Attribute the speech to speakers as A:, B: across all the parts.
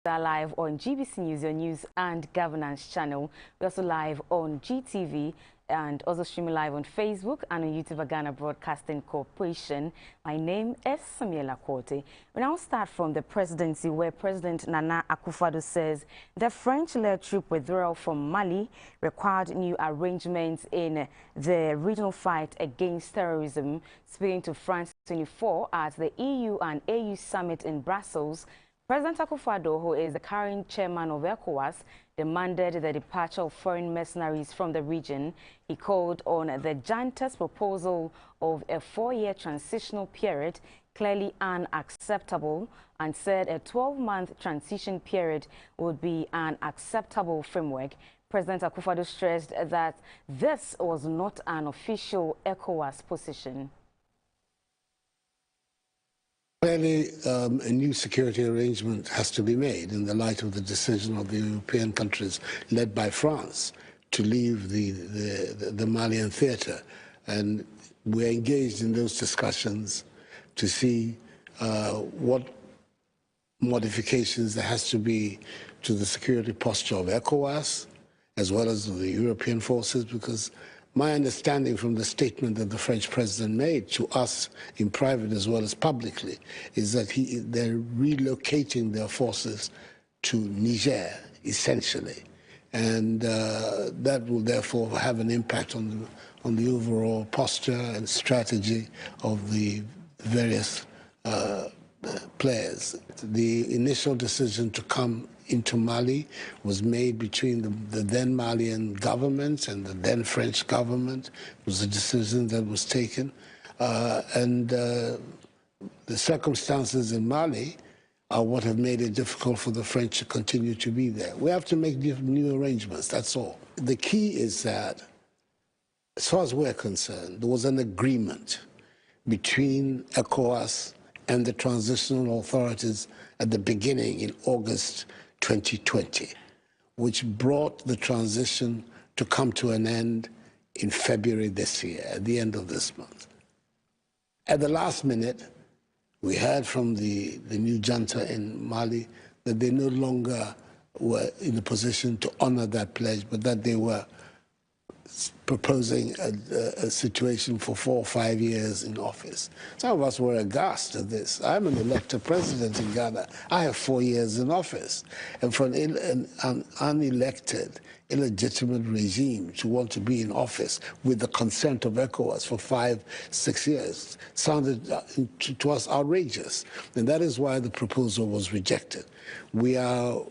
A: are live on GBC News, your news and governance channel. We're also live on GTV and also streaming live on Facebook and on YouTube Ghana Broadcasting Corporation. My name is Samuela Korte. We now start from the presidency, where President Nana Akufo-Addo says the French-led troop withdrawal from Mali required new arrangements in the regional fight against terrorism. Speaking to France 24 at the EU and AU summit in Brussels, President Akufo-Addo, who is the current chairman of ECOWAS, demanded the departure of foreign mercenaries from the region. He called on the junta's proposal of a 4-year transitional period clearly unacceptable and said a 12-month transition period would be an acceptable framework. President Akufo-Addo stressed that this was not an official ECOWAS position.
B: Clearly, a new security arrangement has to be made in the light of the decision of the European countries led by France to leave the Malian theater. And we're engaged in those discussions to see what modifications there has to be to the security posture of ECOWAS as well as the European forces, because my understanding from the statement that the French president made to us in private as well as publicly is that they're relocating their forces to Niger, essentially. And that will therefore have an impact on the overall posture and strategy of the various players. The initial decision to come into Mali was made between the then Malian government and the then French government. It was a decision that was taken. The circumstances in Mali are what have made it difficult for the French to continue to be there. We have to make new arrangements, that's all. The key is that, as far as we're concerned, there was an agreement between ECOWAS and the transitional authorities at the beginning in August 2020, which brought the transition to come to an end in February this year, at the end of this month. At the last minute, we heard from the new junta in Mali that they no longer were in a position to honor that pledge, but that they were proposing a situation for 4 or 5 years in office. Some of us were aghast at this. I'm an elected president in Ghana. I have 4 years in office. And for an unelected, illegitimate regime to want to be in office with the consent of ECOWAS for 5, 6 years sounded to us outrageous. And that is why the proposal was rejected. We are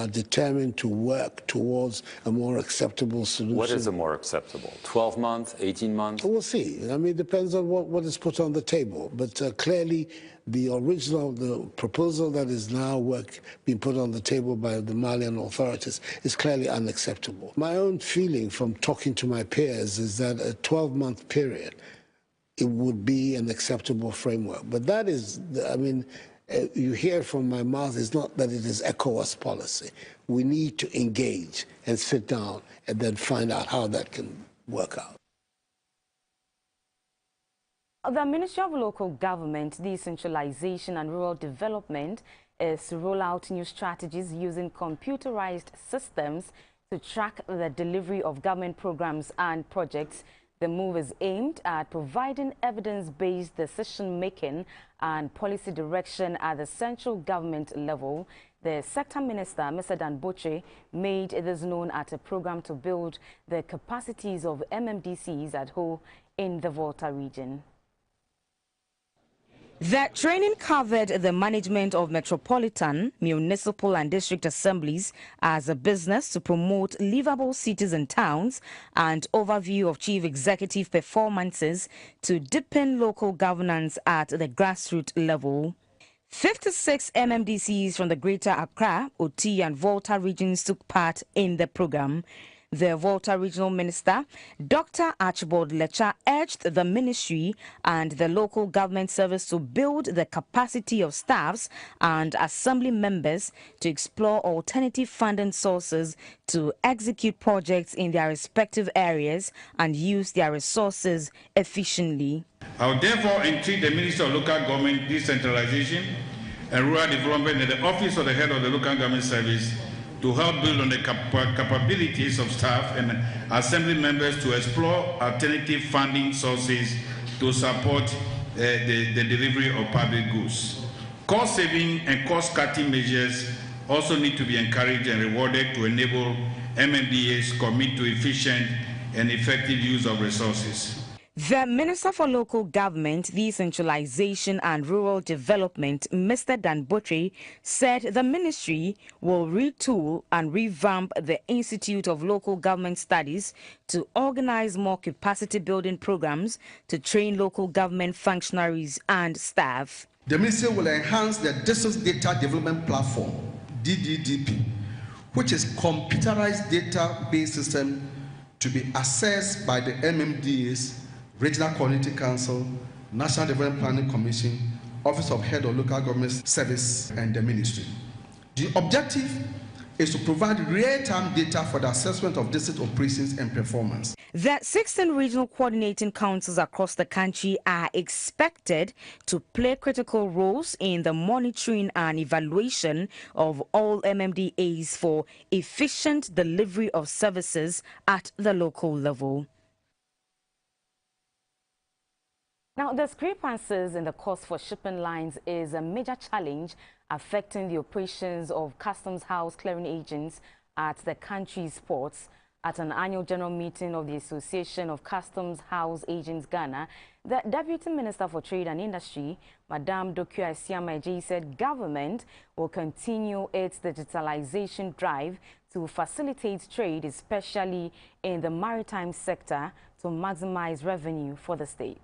B: determined to work towards a more acceptable solution.
C: What is a more acceptable? 12 months, 18 months?
B: We'll see. I mean, it depends on what is put on the table. But clearly, the proposal that is now being put on the table by the Malian authorities is clearly unacceptable. My own feeling from talking to my peers is that a 12-month period, it would be an acceptable framework. But that is, I mean, you hear from my mouth, it's not that it is ECOWAS policy. We need to engage and sit down and then find out how that can work out.
A: The Ministry of Local Government, Decentralization and Rural Development is to roll out new strategies using computerized systems to track the delivery of government programs and projects. The move is aimed at providing evidence-based decision-making and policy direction at the central government level. The sector minister, Mr. Dan Boche, made this known at a program to build the capacities of MMDCs at Ho in the Volta region. The training covered the management of metropolitan, municipal and district assemblies as a business to promote livable cities and towns, and overview of chief executive performances to deepen local governance at the grassroots level. 56 MMDCs from the Greater Accra, Oti and Volta regions took part in the program. The Volta Regional Minister, Dr. Archibald Lecha, urged the ministry and the local government service to build the capacity of staffs and assembly members to explore alternative funding sources to execute projects in their respective areas and use their resources efficiently.
D: I will therefore entreat the Minister of Local Government Decentralization and Rural Development and the Office of the Head of the Local Government Service to help build on the capabilities of staff and assembly members to explore alternative funding sources to support the delivery of public goods. Cost saving and cost cutting measures also need to be encouraged and rewarded to enable MMDAs commit to efficient and effective use of resources.
A: The Minister for Local Government, Decentralization and Rural Development, Mr. Dan Botry, said the ministry will retool and revamp the Institute of Local Government Studies to organize more capacity-building programs to train local government functionaries and staff.
E: The ministry will enhance the Distance Data Development Platform, DDDP, which is computerized database system to be accessed by the MMDAs, Regional Community Council, National Development Planning Commission, Office of Head of Local Government Service, and the ministry. The objective is to provide real-time data for the assessment of district operations and performance.
A: The 16 regional coordinating councils across the country are expected to play critical roles in the monitoring and evaluation of all MMDAs for efficient delivery of services at the local level. Now, the discrepancies in the cost for shipping lines is a major challenge affecting the operations of customs house clearing agents at the country's ports. At an annual general meeting of the Association of Customs House Agents Ghana, the Deputy Minister for Trade and Industry, Madame Doku Asiama-Ejeyi, said government will continue its digitalization drive to facilitate trade, especially in the maritime sector, to maximize revenue for the state.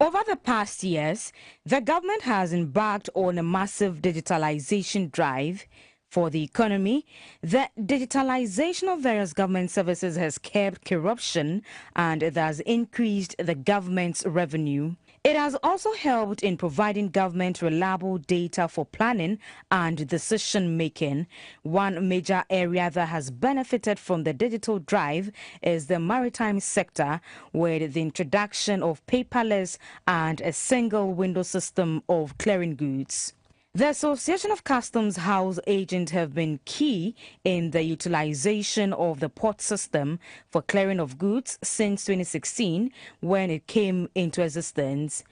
A: Over the past years, the government has embarked on a massive digitalization drive for the economy. The digitalization of various government services has curbed corruption and it has increased the government's revenue. It has also helped in providing government reliable data for planning and decision making. One major area that has benefited from the digital drive is the maritime sector, with the introduction of paperless and a single window system of clearing goods. The Association of Customs House Agents have been key in the utilization of the port system for clearing of goods since 2016, when it came into existence.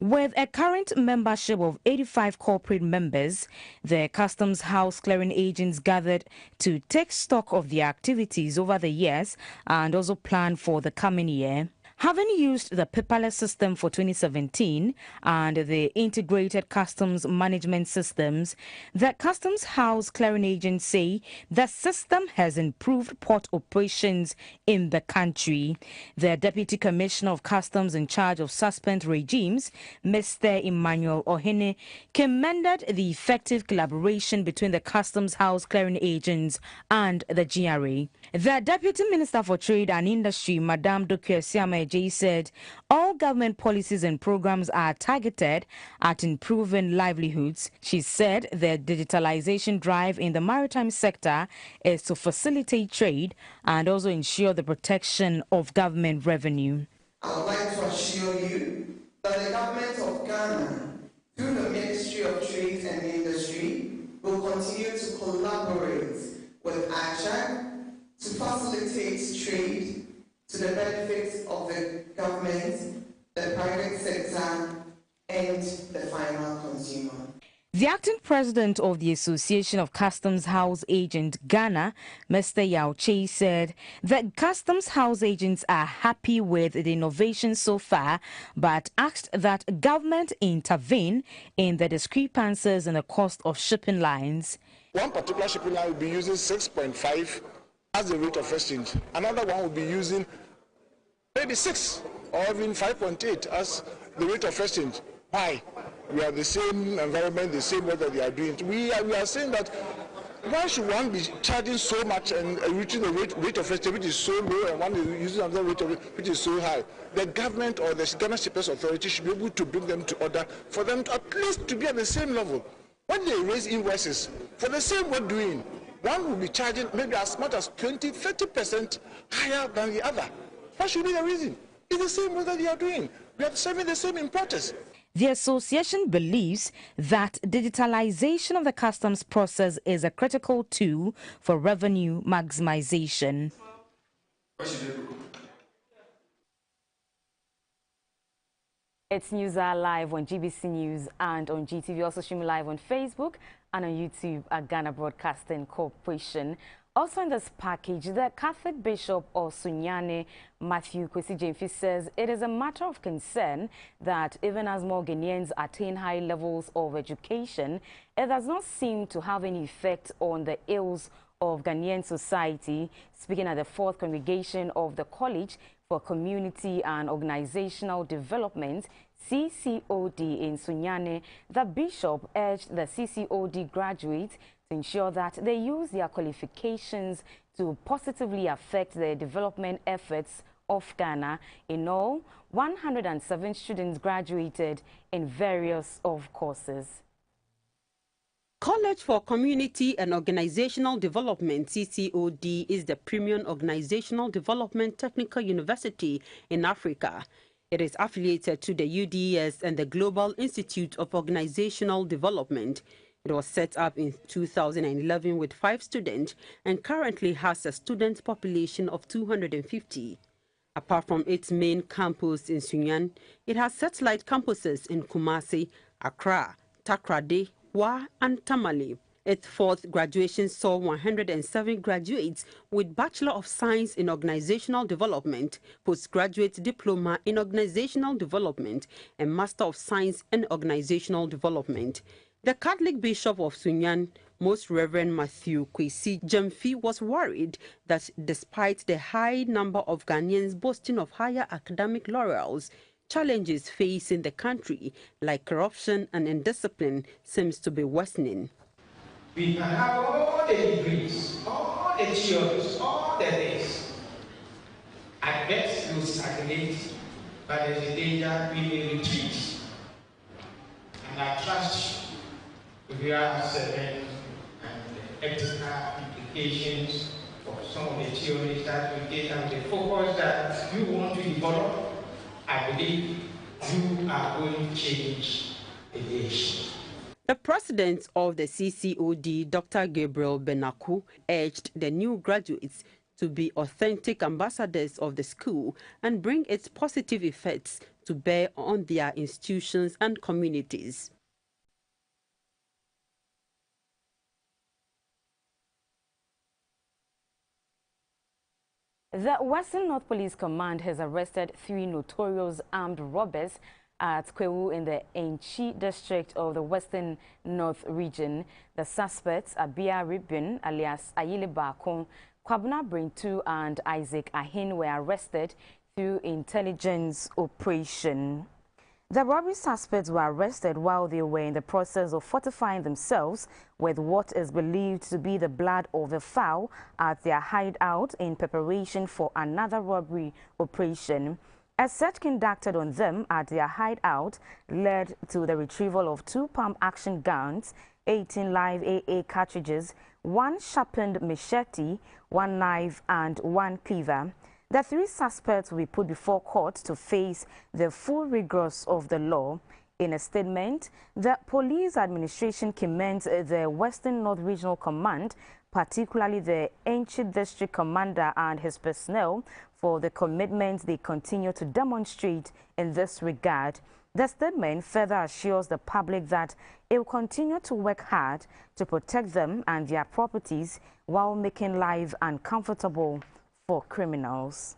A: With a current membership of 85 corporate members, the Customs House clearing agents gathered to take stock of their activities over the years and also plan for the coming year. Having used the paperless system for 2017 and the integrated customs management systems, the Customs House clearing agents say the system has improved port operations in the country. The Deputy Commissioner of Customs in charge of suspend regimes, Mr. Emmanuel Ohene, commended the effective collaboration between the Customs House clearing agents and the GRA. The Deputy Minister for Trade and Industry, Madame Doku Asiama-Ejeyi, said all government policies and programs are targeted at improving livelihoods. She said the digitalization drive in the maritime sector is to facilitate trade and also ensure the protection of government revenue.
F: I would like to assure you that the government of Ghana, through the Ministry of Trade and Industry, will continue to collaborate with ACHA to facilitate trade to the benefit of the government, the private sector, and the final consumer.
A: The acting president of the Association of Customs House Agents Ghana, Mr. Yao Che, said that Customs House agents are happy with the innovation so far, but asked that government intervene in the discrepancies in the cost of shipping lines.
G: One particular shipping line will be using 6.5 as the rate of exchange. Another one will be using maybe 6 or even 5.8 as the rate of exchange. Why? We are the same environment, the same weather they are doing. We are saying that why should one be charging so much and reaching the rate of exchange which is so low, and one is using another rate of which is so high? The government or the Ghana Shippers Authority should be able to bring them to order for them to at least to be at the same level. When they raise invoices for the same work doing, one will be charging maybe as much as 20–30% higher than the other. What should be the reason? It's the same work that they are doing. We are serving the same importers.
A: The association believes that digitalization of the customs process is a critical tool for revenue maximization. It's News Hour live on GBC News and on GTV, also streaming live on Facebook and on YouTube at Ghana Broadcasting Corporation. Also in this package, the Catholic Bishop of Sunyani, Matthew Kwesi Jemfi, says it is a matter of concern that even as more Ghanaians attain high levels of education, it does not seem to have any effect on the ills of Ghanaian society. Speaking at the fourth congregation of the College for Community and Organizational Development, CCOD in Sunyani, the bishop urged the CCOD graduates to ensure that they use their qualifications to positively affect the development efforts of Ghana. In all, 107 students graduated in various courses.
H: College for Community and Organizational Development, CCOD, is the premium organizational development technical university in Africa. It is affiliated to the UDS and the Global Institute of Organizational Development. It was set up in 2011 with 5 students and currently has a student population of 250. Apart from its main campus in Sunyani, it has satellite campuses in Kumasi, Accra, Takoradi, Wa and Tamale. Its fourth graduation saw 107 graduates with Bachelor of Science in Organizational Development, Postgraduate Diploma in Organizational Development, and Master of Science in Organizational Development. The Catholic Bishop of Sunyani, Most Reverend Matthew Kwesi Jemfi, was worried that despite the high number of Ghanaians boasting of higher academic laurels, challenges facing the country, like corruption and indiscipline, seems to be worsening.
I: We can have all the degrees, all the theories, all the things. At best, we stagnate, but there's a danger we may retreat. And I trust we are certain and ethical implications for some of the theories that we get and the focus that you want to develop. I believe you are going to change the nation.
H: The president of the CCOD, Dr. Gabriel Benaku, urged the new graduates to be authentic ambassadors of the school and bring its positive effects to bear on their institutions and communities.
A: The Western North Police Command has arrested 3 notorious armed robbers at Kwewu in the Enchi district of the Western North region. The suspects, Abia Ribin, alias Ayile Bakon, Kwabna Brintu and Isaac Ahin, were arrested through intelligence operation. The robbery suspects were arrested while they were in the process of fortifying themselves with what is believed to be the blood of a fowl at their hideout in preparation for another robbery operation. A search conducted on them at their hideout led to the retrieval of 2 pump-action guns, 18 live AA cartridges, 1 sharpened machete, 1 knife and 1 cleaver. The 3 suspects will be put before court to face the full rigors of the law. In a statement, the police administration commends the Western North Regional Command, particularly the Enchi District Commander and his personnel, for the commitment they continue to demonstrate in this regard. The statement further assures the public that it will continue to work hard to protect them and their properties while making life uncomfortable for criminals.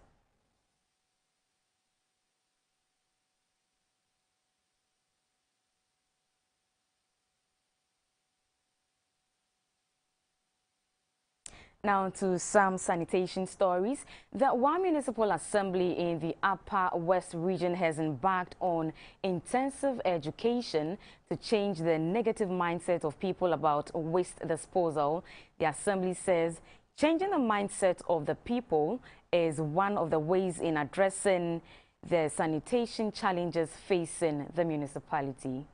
A: Now to some sanitation stories. The One Municipal Assembly in the Upper West region has embarked on intensive education to change the negative mindset of people about waste disposal. The Assembly says changing the mindset of the people is one of the ways in addressing the sanitation challenges facing the municipality.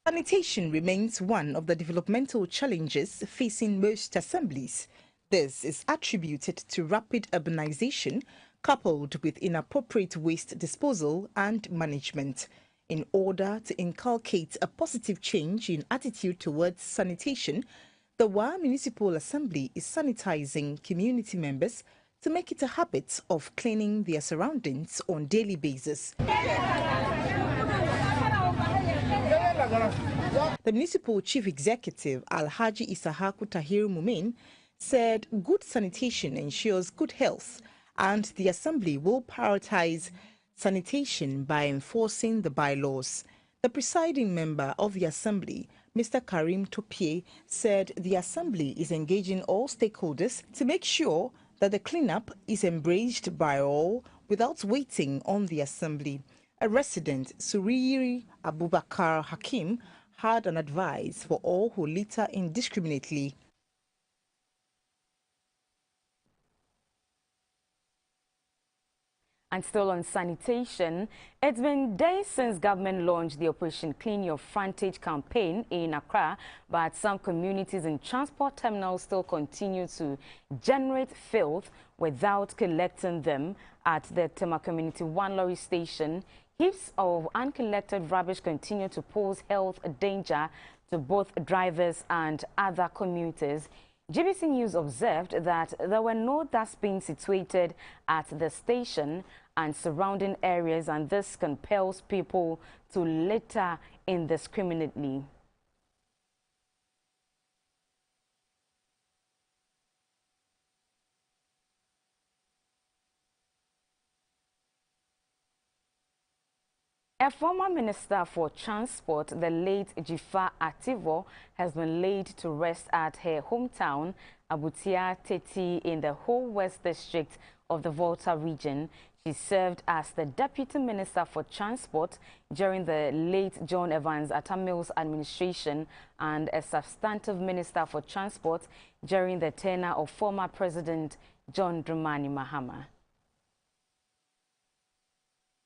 J: Sanitation remains one of the developmental challenges facing most assemblies. This is attributed to rapid urbanization coupled with inappropriate waste disposal and management. In order to inculcate a positive change in attitude towards sanitation, the Wa Municipal Assembly is sanitizing community members to make it a habit of cleaning their surroundings on daily basis. The municipal chief executive, Alhaji Isahaku Tahir Mumin, said good sanitation ensures good health, and the assembly will prioritize sanitation by enforcing the bylaws. The presiding member of the assembly, Mr. Karim Topie, said the assembly is engaging all stakeholders to make sure that the cleanup is embraced by all without waiting on the assembly. A resident, Suriri Abubakar Hakim, had an advice for all who litter indiscriminately.
A: And still on sanitation, it's been days since government launched the Operation Clean Your Frontage campaign in Accra, but some communities in transport terminals still continue to generate filth without collecting them. At the Tema Community 1 lorry station, heaps of uncollected rubbish continue to pose health danger to both drivers and other commuters. GBC News observed that there were no dustbins situated at the station and surrounding areas, and this compels people to litter indiscriminately. A former Minister for Transport, the late Jifa Ativo, has been laid to rest at her hometown, Abutia Teti, in the whole West District of the Volta region. She served as the Deputy Minister for Transport during the late John Evans Atamil's administration and a substantive Minister for Transport during the tenure of former President John Dramani Mahama.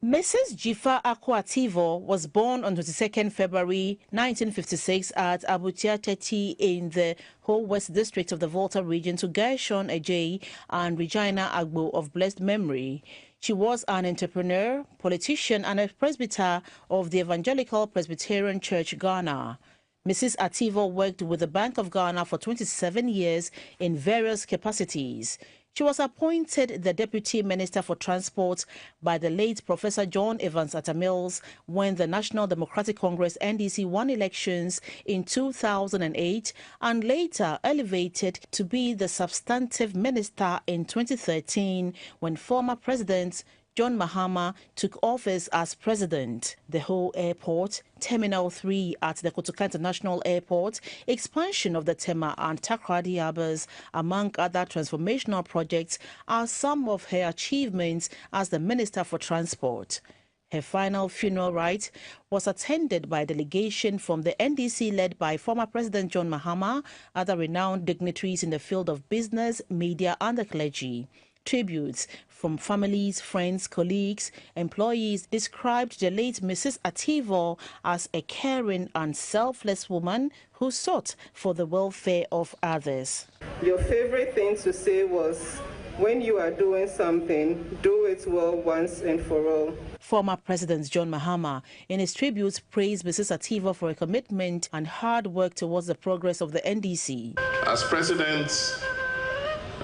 K: Mrs. Jifa Akwativo was born on 22nd February 1956 at Abutia Teti in the whole West District of the Volta region to Gershon Ajay and Regina Agbo of blessed memory. She was an entrepreneur, politician, and a presbyter of the Evangelical Presbyterian Church, Ghana. Mrs. Ativo worked with the Bank of Ghana for 27 years in various capacities. She was appointed the Deputy Minister for Transport by the late Professor John Evans Atamils when the National Democratic Congress NDC won elections in 2008 and later elevated to be the substantive minister in 2013 when former President John Mahama took office as president. The whole airport, Terminal 3 at the Kotoka International Airport, expansion of the Tema and Takrady harbors, among other transformational projects, are some of her achievements as the Minister for Transport. Her final funeral rite was attended by a delegation from the NDC led by former President John Mahama, other renowned dignitaries in the field of business, media and the clergy. Tributes from families, friends, colleagues, employees described the late Mrs. Ativo as a caring and selfless woman who sought for the welfare of others.
L: Your favorite thing to say was, when you are doing something, do it well once and for all.
K: Former President John Mahama, in his tributes, praised Mrs. Ativo for her commitment and hard work towards the progress of the NDC.
M: As president,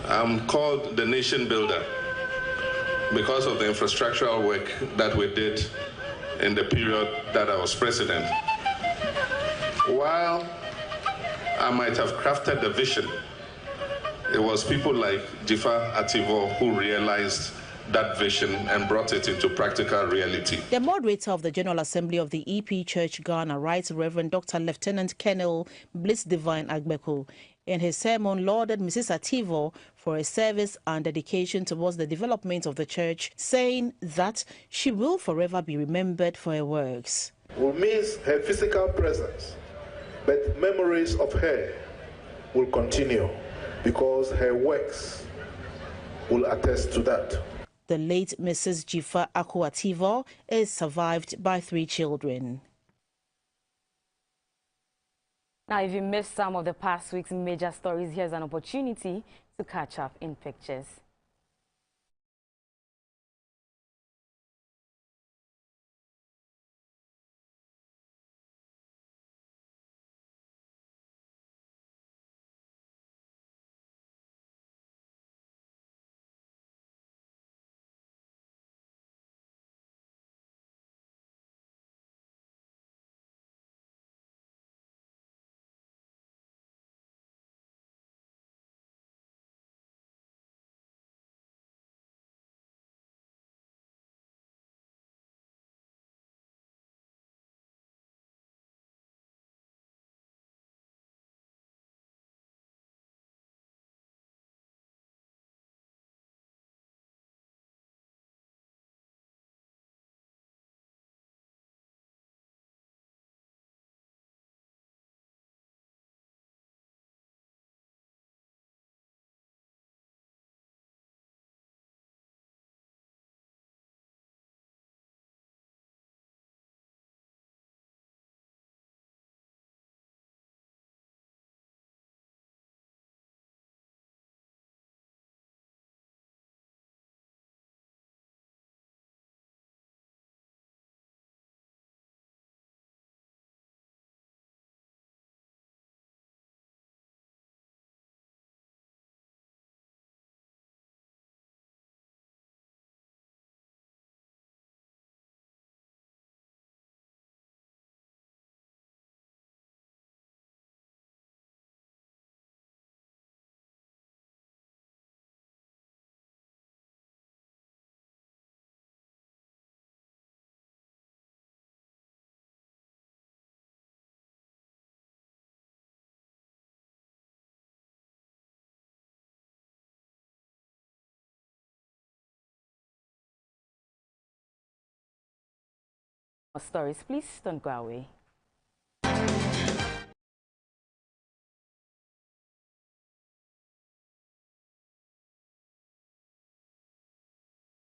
M: I'm called the nation builder because of the infrastructural work that we did in the period that I was president. While I might have crafted the vision, it was people like Jifa Ativo who realized that vision and brought it into practical reality.
K: The moderator of the General Assembly of the EP Church Ghana, Right Reverend Dr. Lieutenant Colonel Bliss Divine Agbeko, in his sermon lauded Mrs. Ativo for her service and dedication towards the development of the church, saying that she will forever be remembered for her works.
N: We'll miss her physical presence, but memories of her will continue because her works will attest to that.
K: The late Mrs. Jifa Akwativo is survived by 3 children.
A: Now, if you missed some of the past week's major stories, here's an opportunity to catch up in pictures. More stories, please don't go away.